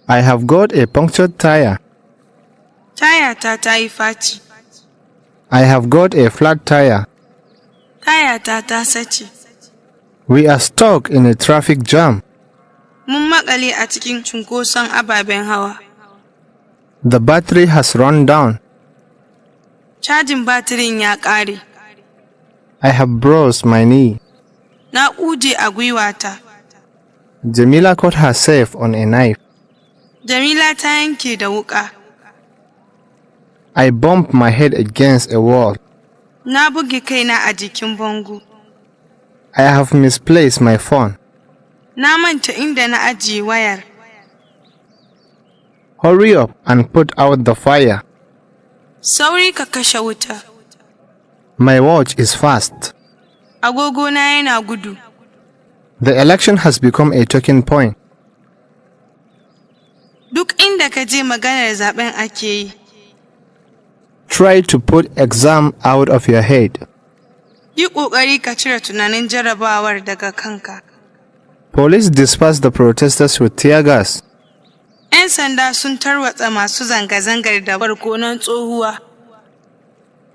I have got a punctured tire. Taya ta yi faci. I have got a flat tire. Taya ta sace. We are stuck in a traffic jam. Mun makale a cikin cunkoson ababen hawa. The battery has run down. Cajin batirin ya ƙare. I have bruised my knee. Na ƙuje a gwiwata. Jamila cut herself on a knife. Jamila ta yanke da wuƙa. I bumped my head against a wall. Na buge kaina a jikin bango. I have misplaced my phone. Na manta inda na ajiye wayar. Hurry up and put out the fire. Sauri ka kashe wuta. My watch is fast. Agogona yana gudu. The election has become a talking point. Duk inda ka je maganar zaben ake yi. Try to put exam out of your head. Yi ƙoƙari ka cire tunanin jarabawar daga kanka. Police dispersed the protesters with tear gas. 'Yan sanda sun tarwatsa masu zanga-zangar da barkonon tsohuwa.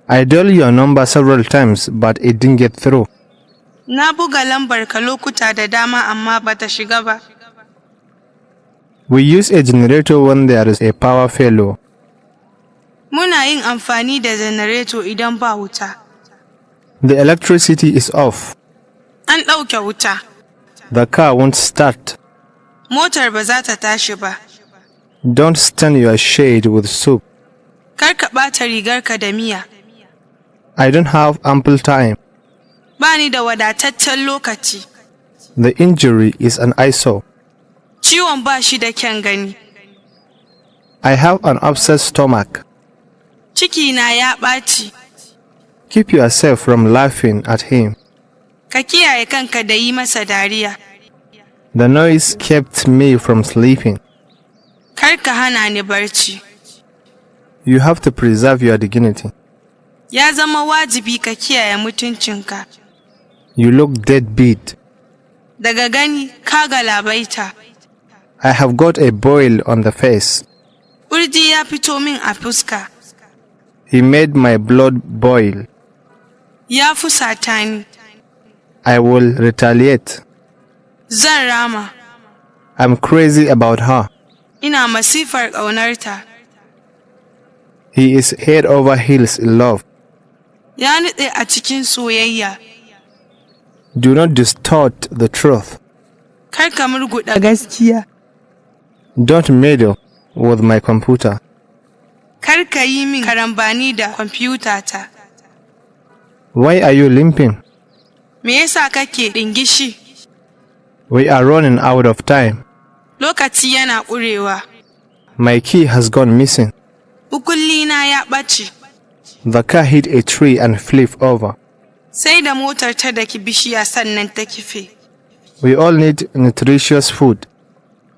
I dialed your number several times, but it didn't get through. Na buga lambar ka lokuta da dama amma bata shiga ba. We use a generator when there is a power failure. Muna yin amfani da janareto idan ba wuta. The electricity is off. An ɗauke wuta. The car won't start. Motar ba za ta tashi ba. Don't stain your shade with soup. Kar ka ɓata rigarka da miya. I don't have ample time. Ba ni da wadataccen lokaci. The injury is an eyesore. Ciwon ba shi da kyan gani. I have an upset stomach. Cikina ya ɓaci. Keep yourself from laughing at him. Ka kiyaye kanka da yi masa dariya. The noise kept me from sleeping. Kar ka hana ni barci. You have to preserve your dignity. Ya zama wajibi ka kiyaye mutuncinka. You look deadbeat. Daga gani ka galabaita. I have got a boil on the face. Kurji ya fito min a fuska. He made my blood boil. Ya fusata ni. I will retaliate. Zan rama. I'm crazy about her. Ina masifar ƙaunarta. He is head over heels in love. Ya nutse a cikin soyayya. Do not distort the truth. Kar ka murguɗa gaskiya. Don't meddle with my computer. Kar ka yi min karambani da kwamfutata. Why are you limping? Me yasa kake ɗingishi? We are running out of time. Lokaci yana ƙurewa. My key has gone missing. Bukullina ya ɓace. The car hit a tree and flipped over. Sai da motar ta daki bishiya sannan ta kife. We all need nutritious food.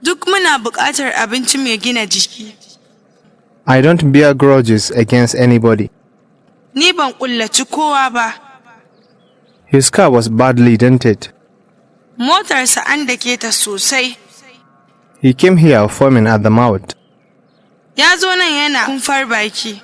Duk muna buƙatar abinci mai gina jiki. I don't bear grudges against anybody. Ni ban ƙullaci kowa ba. His car was badly dented. Motarsa an dake ta sosai. He came here foaming at the mouth. Ya zo nan yana kumfar baki.